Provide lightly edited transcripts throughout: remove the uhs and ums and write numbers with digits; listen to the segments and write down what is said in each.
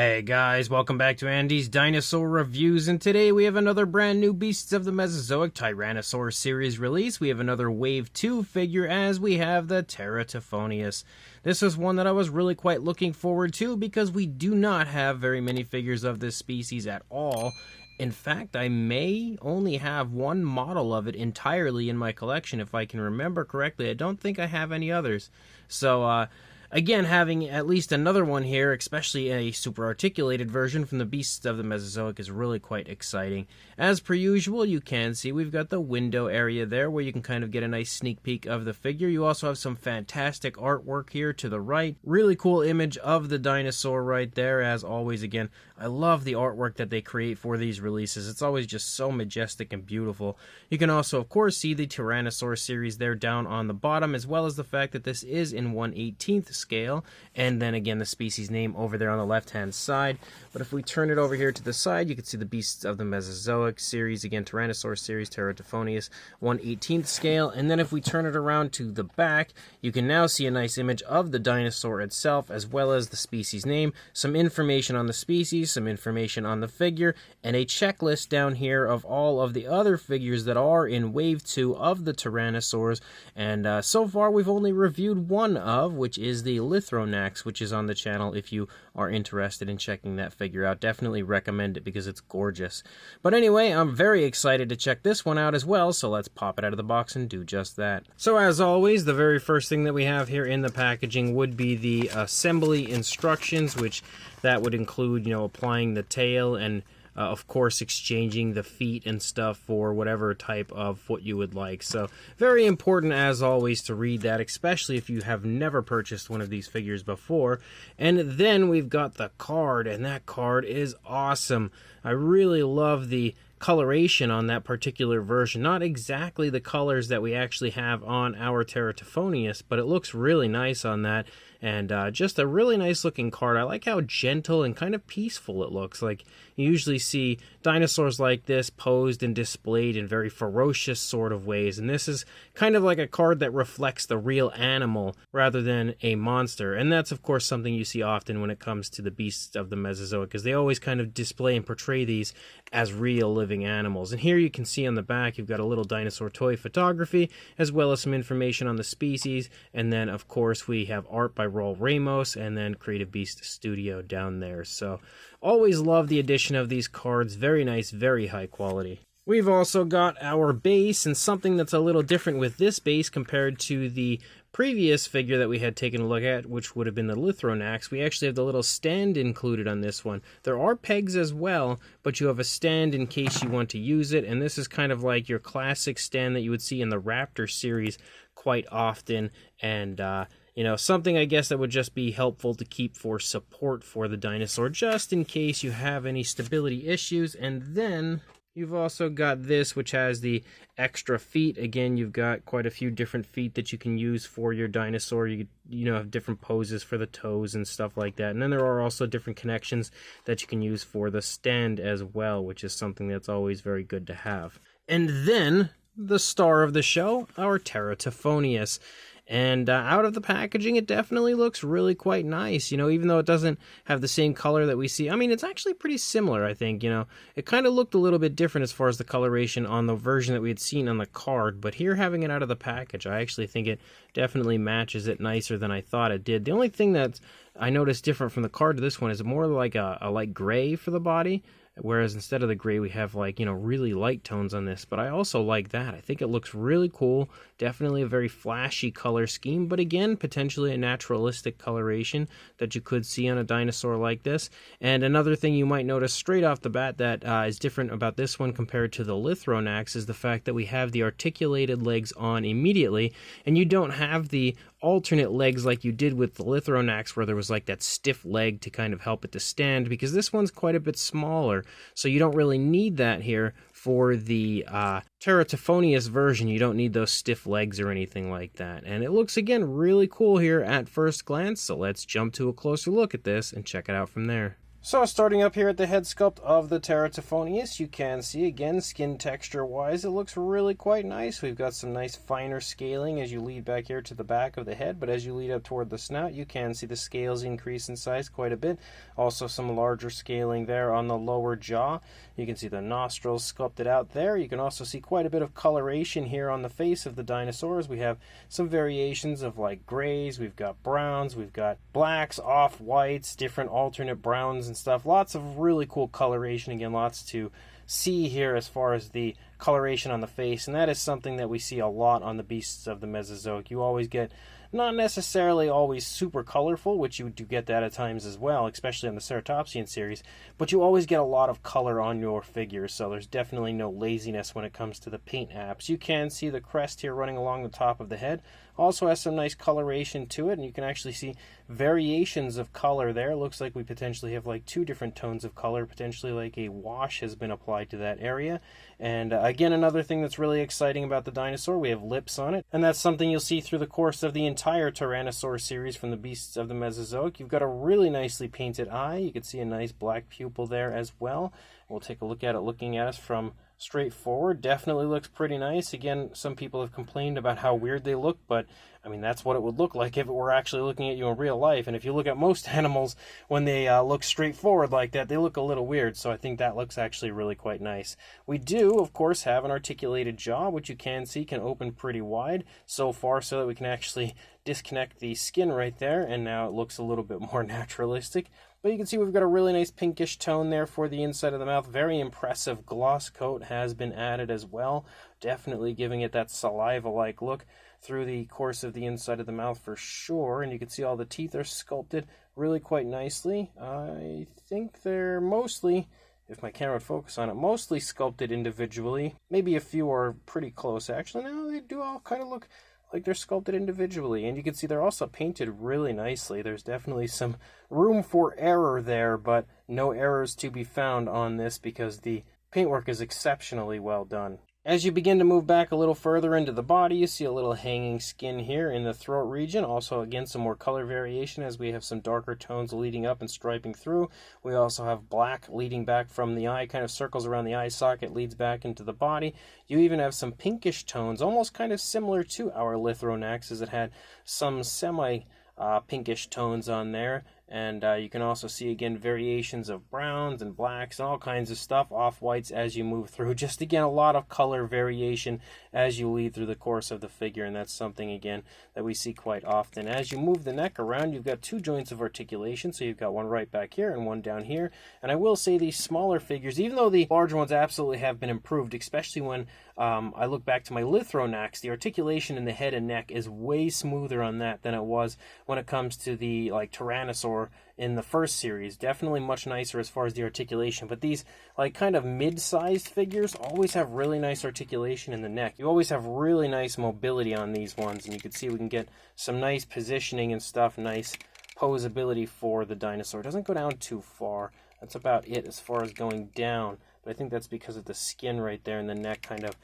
Hey guys, welcome back to Andy's Dinosaur Reviews, and today we have another brand new Beasts of the Mesozoic Tyrannosaur Series release. We have another Wave 2 figure as we have the Teratophoneus. This is one that I was really quite looking forward to because we do not have very many figures of this species at all. In fact, I may only have one model of it entirely in my collection if I can remember correctly. I don't think I have any others. So, again, having at least another one here, especially a super articulated version from the Beasts of the Mesozoic, is really quite exciting. As per usual, you can see we've got the window area there where you can kind of get a nice sneak peek of the figure. You also have some fantastic artwork here to the right. Really cool image of the dinosaur right there, as always. Again, I love the artwork that they create for these releases. It's always just so majestic and beautiful. You can also, of course, see the Tyrannosaur series there down on the bottom, as well as the fact that this is in 1/18th scale, and then again the species name over there on the left hand side. But if we turn it over here to the side, you can see the Beasts of the Mesozoic series, again Tyrannosaur series, Teratophoneus, 1/18th scale. And then if we turn it around to the back, you can now see a nice image of the dinosaur itself, as well as the species name, some information on the species, some information on the figure, and a checklist down here of all of the other figures that are in Wave 2 of the Tyrannosaurs. And so far we've only reviewed one of, which is the Lithronax, which is on the channel if you are interested in checking that figure out. Definitely recommend it because it's gorgeous. But anyway, I'm very excited to check this one out as well, so let's pop it out of the box and do just that. So as always, the very first thing that we have here in the packaging would be the assembly instructions, which that would include, applying the tail and of course, exchanging the feet and stuff for whatever type of foot you would like. So, very important, as always, to read that, especially if you have never purchased one of these figures before. And then we've got the card, and that card is awesome. I really love the coloration on that particular version. Not exactly the colors that we actually have on our Teratophoneus, but it looks really nice on that. And just a really nice looking card. I like how gentle and kind of peaceful it looks. Like, you usually see dinosaurs like this posed and displayed in very ferocious sort of ways, and this is kind of like a card that reflects the real animal rather than a monster. And that's of course something you see often when it comes to the Beasts of the Mesozoic, because they always kind of display and portray these as real living animals. And here you can see on the back you've got a little dinosaur toy photography, as well as some information on the species, and then of course we have art by Roll Ramos, and then Creative Beast Studio down there. So always love the addition of these cards. Very nice, very high quality. We've also got our base, and something that's a little different with this base compared to the previous figure that we had taken a look at, which would have been the Lithronax. We actually have the little stand included on this one. There are pegs as well, but you have a stand in case you want to use it, and this is kind of like your classic stand that you would see in the Raptor series quite often, and something I guess that would just be helpful to keep for support for the dinosaur, just in case you have any stability issues. And then you've also got this, which has the extra feet. Again, you've got quite a few different feet that you can use for your dinosaur. You have different poses for the toes and stuff like that. And then there are also different connections that you can use for the stand as well, which is something that's always very good to have. And then the star of the show, our Teratophoneus. And out of the packaging, it definitely looks really quite nice, even though it doesn't have the same color that we see. I mean, it's actually pretty similar, I think, It kind of looked a little bit different as far as the coloration on the version that we had seen on the card, but here, having it out of the package, I actually think it definitely matches it nicer than I thought it did. The only thing that I noticed different from the card to this one is more like a light gray for the body, whereas instead of the gray, we have really light tones on this. But I also like that. I think it looks really cool. Definitely a very flashy color scheme, but again, potentially a naturalistic coloration that you could see on a dinosaur like this. And another thing you might notice straight off the bat that is different about this one compared to the Lithronax is the fact that we have the articulated legs on immediately, and you don't have the alternate legs like you did with the Lithronax, where there was like that stiff leg to kind of help it to stand, because this one's quite a bit smaller, so you don't really need that here. For the Teratophoneus version, you don't need those stiff legs or anything like that. And it looks, again, really cool here at first glance, so let's jump to a closer look at this and check it out from there. So starting up here at the head sculpt of the Teratophoneus, you can see again skin texture wise it looks really quite nice. We've got some nice finer scaling as you lead back here to the back of the head, but as you lead up toward the snout you can see the scales increase in size quite a bit. Also some larger scaling there on the lower jaw. You can see the nostrils sculpted out there. You can also see quite a bit of coloration here on the face of the dinosaurs. We have some variations of like grays, we've got browns, we've got blacks, off-whites, different alternate browns and stuff. Lots of really cool coloration. Again, lots to see here as far as the coloration on the face, and that is something that we see a lot on the beasts of the Mesozoic. You always get not necessarily always super colorful, which you do get that at times as well, especially on the Teratophoneus series, but you always get a lot of color on your figures, so there's definitely no laziness when it comes to the paint apps. You can see the crest here running along the top of the head. Also has some nice coloration to it, and you can actually see variations of color there. Looks like we potentially have like two different tones of color, potentially like a wash has been applied to that area. And again, another thing that's really exciting about the dinosaur, we have lips on it, and that's something you'll see through the course of the entire Tyrannosaur series from the beasts of the Mesozoic. You've got a really nicely painted eye. You can see a nice black pupil there as well. We'll take a look at it looking at us from straight forward. Definitely looks pretty nice. Again, some people have complained about how weird they look, but I mean, that's what it would look like if it were actually looking at you in real life. And if you look at most animals, when they look straight forward like that, they look a little weird. So I think that looks actually really quite nice. We do, of course, have an articulated jaw, which you can see can open pretty wide, so far so that we can actually disconnect the skin right there, and now it looks a little bit more naturalistic. But you can see we've got a really nice pinkish tone there for the inside of the mouth. Very impressive gloss coat has been added as well, definitely giving it that saliva-like look through the course of the inside of the mouth for sure. And you can see all the teeth are sculpted really quite nicely. I think they're mostly, if my camera would focus on it, mostly sculpted individually. Maybe a few are pretty close actually. No, they do all kind of look like they're sculpted individually, and you can see they're also painted really nicely. There's definitely some room for error there, but no errors to be found on this because the paintwork is exceptionally well done. As you begin to move back a little further into the body, you see a little hanging skin here in the throat region. Also, again, some more color variation as we have some darker tones leading up and striping through. We also have black leading back from the eye, kind of circles around the eye socket, leads back into the body. You even have some pinkish tones, almost kind of similar to our Lithronax, as it had some pinkish tones on there. And you can also see, again, variations of browns and blacks and all kinds of stuff, off-whites as you move through. Just, again, a lot of color variation as you lead through the course of the figure, and that's something, again, that we see quite often. As you move the neck around, you've got two joints of articulation, so you've got one right back here and one down here. And I will say these smaller figures, even though the larger ones absolutely have been improved, especially when I look back to my Lithronax, the articulation in the head and neck is way smoother on that than it was when it comes to the Tyrannosaur in the first series. Definitely much nicer as far as the articulation, but these kind of mid-sized figures always have really nice articulation in the neck. You always have really nice mobility on these ones, and you can see we can get some nice positioning and stuff, nice posability for the dinosaur. It doesn't go down too far. That's about it as far as going down, but I think that's because of the skin right there in the neck kind of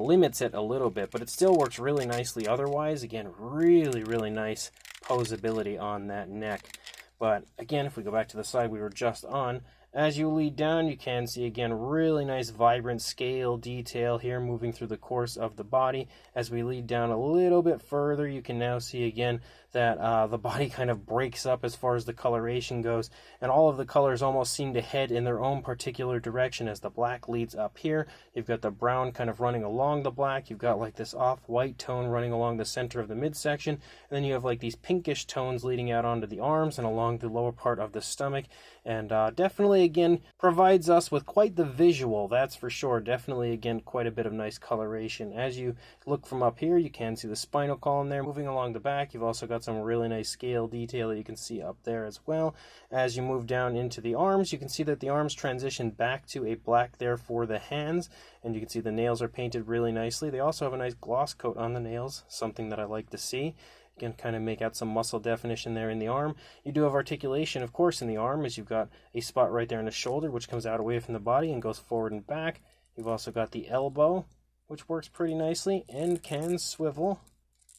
limits it a little bit, but it still works really nicely otherwise. Again, really, really nice posability on that neck. But again, if we go back to the side we were just on, as you lead down, you can see, again, really nice vibrant scale detail here moving through the course of the body. As we lead down a little bit further, you can now see, again, that the body kind of breaks up as far as the coloration goes, and all of the colors almost seem to head in their own particular direction. As the black leads up here, you've got the brown kind of running along the black, you've got like this off-white tone running along the center of the midsection, and then you have like these pinkish tones leading out onto the arms and along the lower part of the stomach, and definitely, again, provides us with quite the visual, that's for sure. Definitely, again, quite a bit of nice coloration. As you look from up here, you can see the spinal column there moving along the back. You've also got some really nice scale detail that you can see up there as well. As you move down into the arms, you can see that the arms transition back to a black there for the hands, and you can see the nails are painted really nicely. They also have a nice gloss coat on the nails, something that I like to see. Again, kind of make out some muscle definition there in the arm. You do have articulation, of course, in the arm, as you've got a spot right there in the shoulder, which comes out away from the body and goes forward and back. You've also got the elbow, which works pretty nicely and can swivel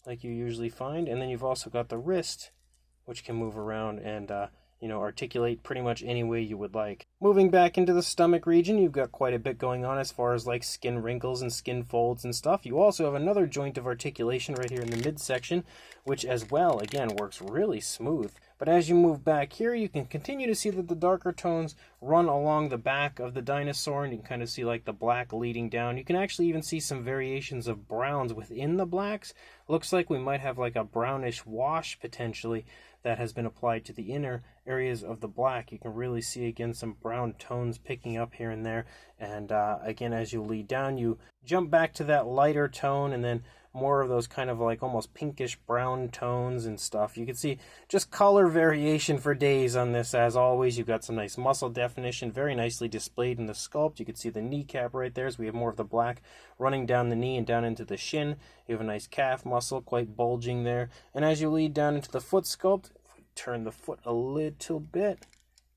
like you usually find. And then you've also got the wrist, which can move around and articulate pretty much any way you would like. Moving back into the stomach region, you've got quite a bit going on as far as like skin wrinkles and skin folds and stuff. You also have another joint of articulation right here in the midsection, which as well, again, works really smooth. But as you move back here, you can continue to see that the darker tones run along the back of the dinosaur, and you can kind of see like the black leading down. You can actually even see some variations of browns within the blacks. Looks like we might have like a brownish wash potentially that has been applied to the inner areas of the black. You can really see again some brown tones picking up here and there, and again, as you lead down, you jump back to that lighter tone, and then more of those kind of like almost pinkish brown tones and stuff. You can see just color variation for days on this. As always, you've got some nice muscle definition, very nicely displayed in the sculpt. You can see the kneecap right there, so we have more of the black running down the knee and down into the shin. You have a nice calf muscle, quite bulging there. And as you lead down into the foot sculpt, if we turn the foot a little bit,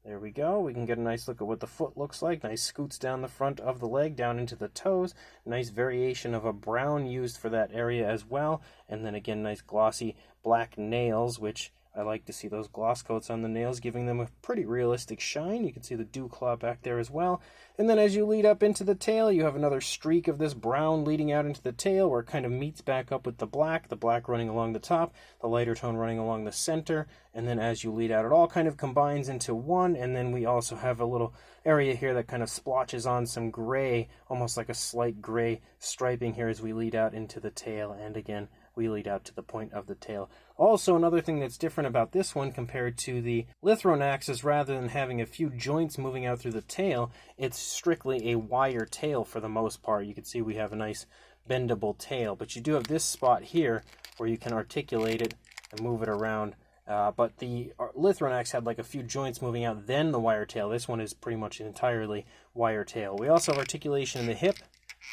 there we go. We can get a nice look at what the foot looks like. Nice scoots down the front of the leg, down into the toes. Nice variation of a brown used for that area as well. And then again, nice glossy black nails, which I like to see those gloss coats on the nails, giving them a pretty realistic shine. You can see the dew claw back there as well. And then as you lead up into the tail, you have another streak of this brown leading out into the tail, where it kind of meets back up with the black running along the top, the lighter tone running along the center. And then as you lead out, it all kind of combines into one. And then we also have a little area here that kind of splotches on some gray, almost like a slight gray striping here as we lead out into the tail. And again, we lead out to the point of the tail. Also, another thing that's different about this one compared to the Lithronax is rather than having a few joints moving out through the tail, it's strictly a wire tail for the most part. You can see we have a nice bendable tail, but you do have this spot here where you can articulate it and move it around. But the Lithronax had like a few joints moving out, then the wire tail. This one is pretty much entirely wire tail. We also have articulation in the hip,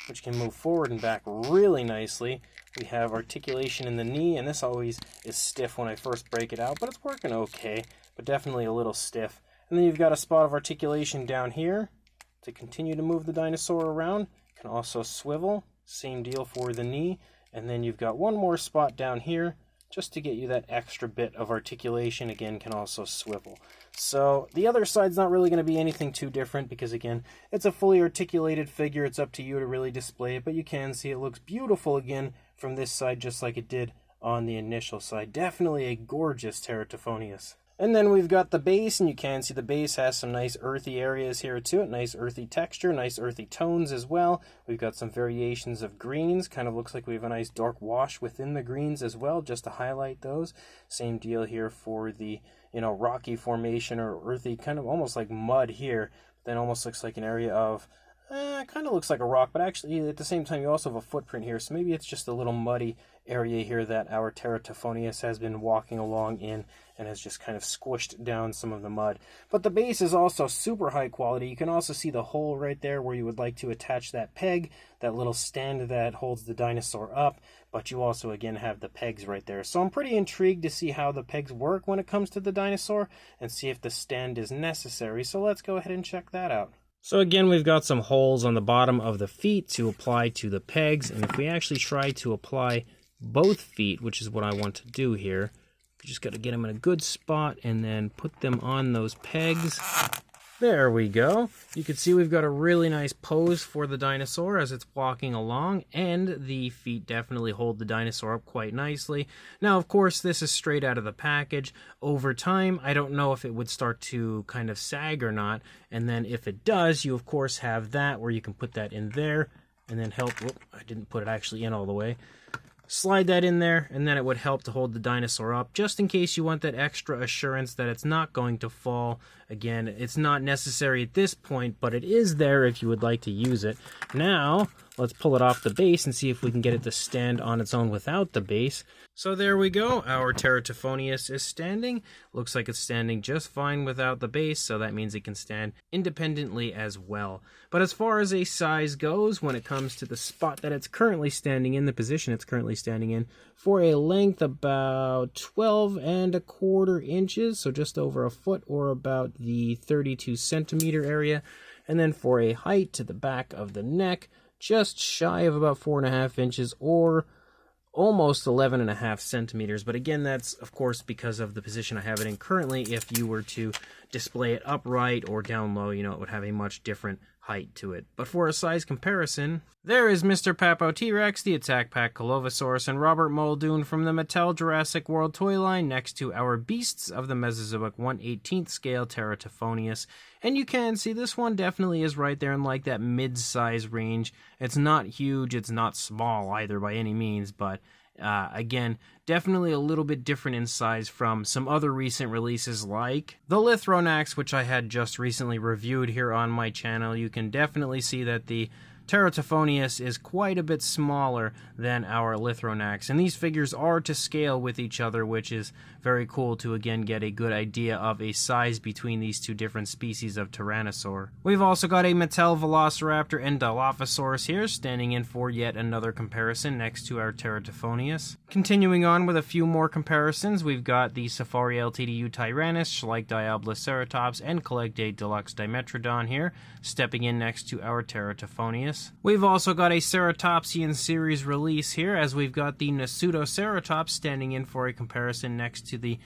which can move forward and back really nicely. We have articulation in the knee, and this always is stiff when I first break it out, but it's working okay, but definitely a little stiff. And then you've got a spot of articulation down here to continue to move the dinosaur around. You can also swivel, same deal for the knee. And then you've got one more spot down here just to get you that extra bit of articulation. Again, can also swivel. So the other side's not really going to be anything too different because, again, it's a fully articulated figure. It's up to you to really display it, but you can see it looks beautiful again from this side just like it did on the initial side. Definitely a gorgeous Teratophoneus. And then we've got the base, and you can see the base has some nice earthy areas here to it. Nice earthy texture, nice earthy tones as well. We've got some variations of greens. Kind of looks like we have a nice dark wash within the greens as well, just to highlight those. Same deal here for the, rocky formation or earthy, kind of almost like mud here. Then almost looks like an area of, kind of looks like a rock, but actually at the same time you also have a footprint here. So maybe it's just a little muddy area here that our Teratophoneus has been walking along in and has just kind of squished down some of the mud. But the base is also super high quality. You can also see the hole right there where you would like to attach that peg, that little stand that holds the dinosaur up, but you also again have the pegs right there. So I'm pretty intrigued to see how the pegs work when it comes to the dinosaur and see if the stand is necessary. So let's go ahead and check that out. So again, we've got some holes on the bottom of the feet to apply to the pegs, and if we actually try to apply both feet, which is what I want to do here, we just got to get them in a good spot and then put them on those pegs. There we go. You can see we've got a really nice pose for the dinosaur as it's walking along, and the feet definitely hold the dinosaur up quite nicely. Now, of course, this is straight out of the package. Over time, I don't know if it would start to kind of sag or not, and then if it does, you of course have that where you can put that in there and then help. Whoop, I didn't put it actually in all the way. Slide that in there, and then it would help to hold the dinosaur up, just in case you want that extra assurance that it's not going to fall. Again, it's not necessary at this point, but it is there if you would like to use it. Now, let's pull it off the base and see if we can get it to stand on its own without the base. So there we go. Our Teratophoneus is standing. Looks like it's standing just fine without the base, so that means it can stand independently as well. But as far as a size goes, when it comes to the spot that it's currently standing in, the position it's currently standing in, for a length about 12¼ inches, so just over a foot, or about the 32 centimeter area. And then for a height to the back of the neck, just shy of about 4½ inches, or almost 11.5 centimeters, but again, that's of course because of the position I have it in currently. If you were to display it upright or down low, you know, it would have a much different height to it. But for a size comparison, there is Mr. Papo T-Rex, the Attack Pack Colovosaurus, and Robert Muldoon from the Mattel Jurassic World toy line next to our Beasts of the Mesozoic 1/18th scale Teratophoneus. And you can see this one definitely is right there in like that mid-size range. It's not huge, it's not small either by any means, but again, definitely a little bit different in size from some other recent releases like the Lithronax, which I had just recently reviewed here on my channel. You can definitely see that the Teratophoneus is quite a bit smaller than our Lithronax, and these figures are to scale with each other, which is very cool to again get a good idea of a size between these two different species of Tyrannosaur. We've also got a Mattel Velociraptor and Dilophosaurus here, standing in for yet another comparison next to our Teratophoneus. Continuing on with a few more comparisons, we've got the Safari LTDU Tyrannus, Schleich Diabloceratops, and Collectate Deluxe Dimetrodon here, stepping in next to our Teratophoneus. We've also got a Ceratopsian series release here, as we've got the Nasutoceratops standing in for a comparison next to the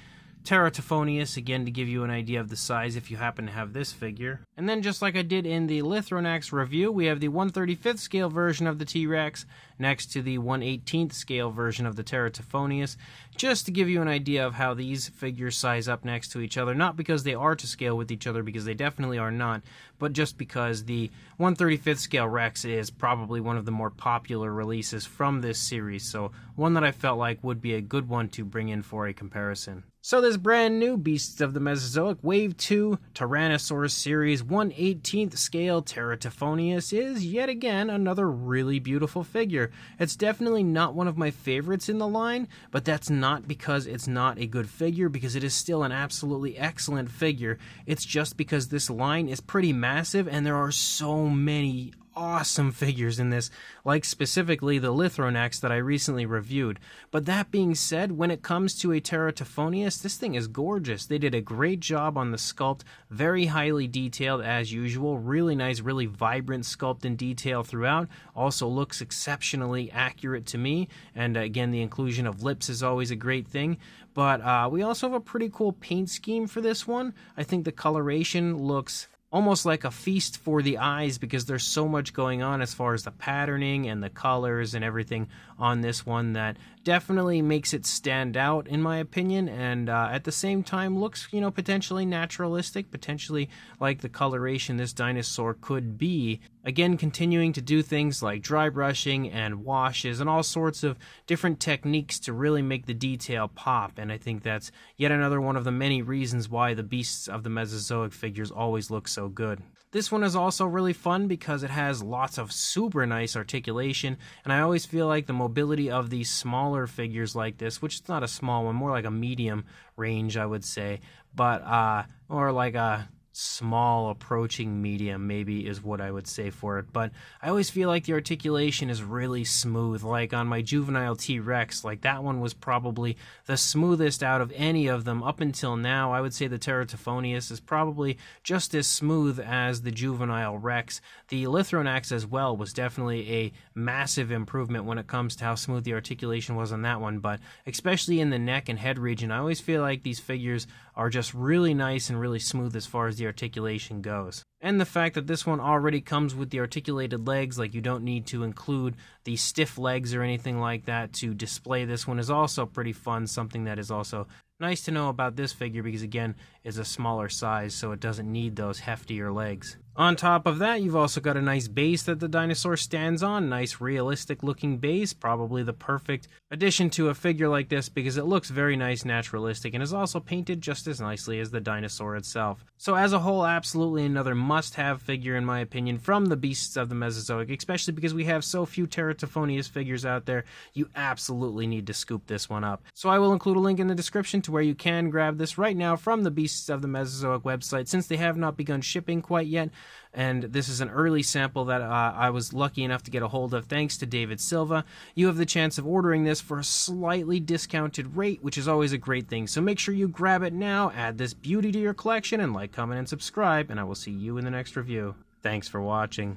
Teratophoneus, again to give you an idea of the size if you happen to have this figure. And then just like I did in the Lithronax review, we have the 1/35th scale version of the T-Rex next to the 1/18th scale version of the Teratophoneus, just to give you an idea of how these figures size up next to each other, not because they are to scale with each other, because they definitely are not, but just because the 1/35th scale Rex is probably one of the more popular releases from this series, so one that I felt like would be a good one to bring in for a comparison. So this brand new Beasts of the Mesozoic Wave 2 Tyrannosaur Series 1/18th scale Teratophoneus is yet again another really beautiful figure. It's definitely not one of my favorites in the line, but that's not because it's not a good figure, because it is still an absolutely excellent figure. It's just because this line is pretty massive and there are so many awesome figures in this, like specifically the Lithronax that I recently reviewed. But that being said, when it comes to a Teratophoneus, this thing is gorgeous. They did a great job on the sculpt, very highly detailed as usual, really nice, really vibrant sculpt and detail throughout. Also looks exceptionally accurate to me, and again, the inclusion of lips is always a great thing. But we also have a pretty cool paint scheme for this one. I think the coloration looks almost like a feast for the eyes, because there's so much going on as far as the patterning and the colors and everything on this one that definitely makes it stand out in my opinion, and at the same time looks, you know, potentially naturalistic, potentially like the coloration this dinosaur could be. Again, continuing to do things like dry brushing and washes and all sorts of different techniques to really make the detail pop, and I think that's yet another one of the many reasons why the Beasts of the Mesozoic figures always look so good. This one is also really fun because it has lots of super nice articulation, and I always feel like the mobility of these smaller figures like this, which is not a small one, more like a medium range I would say, but or like a small approaching medium maybe is what I would say for it, but I always feel like the articulation is really smooth. Like on my juvenile T-Rex, like that one was probably the smoothest out of any of them up until now. I would say the Teratophoneus is probably just as smooth as the juvenile Rex. The Lithronax as well was definitely a massive improvement when it comes to how smooth the articulation was on that one, but especially in the neck and head region, I always feel like these figures are just really nice and really smooth as far as the articulation goes. And the fact that this one already comes with the articulated legs, like you don't need to include the stiff legs or anything like that to display this one, is also pretty fun, something that is also nice to know about this figure because again, is a smaller size, so it doesn't need those heftier legs. On top of that, you've also got a nice base that the dinosaur stands on, nice realistic looking base, probably the perfect addition to a figure like this because it looks very nice, naturalistic, and is also painted just as nicely as the dinosaur itself. So as a whole, absolutely another must-have figure in my opinion from the Beasts of the Mesozoic, especially because we have so few Teratophoneus figures out there. You absolutely need to scoop this one up. So I will include a link in the description to where you can grab this right now from the Beasts of the Mesozoic website, since they have not begun shipping quite yet. And this is an early sample that I was lucky enough to get a hold of thanks to David Silva. You have the chance of ordering this for a slightly discounted rate, which is always a great thing. So make sure you grab it now, add this beauty to your collection, and like, comment, and subscribe, and I will see you in the next review. Thanks for watching.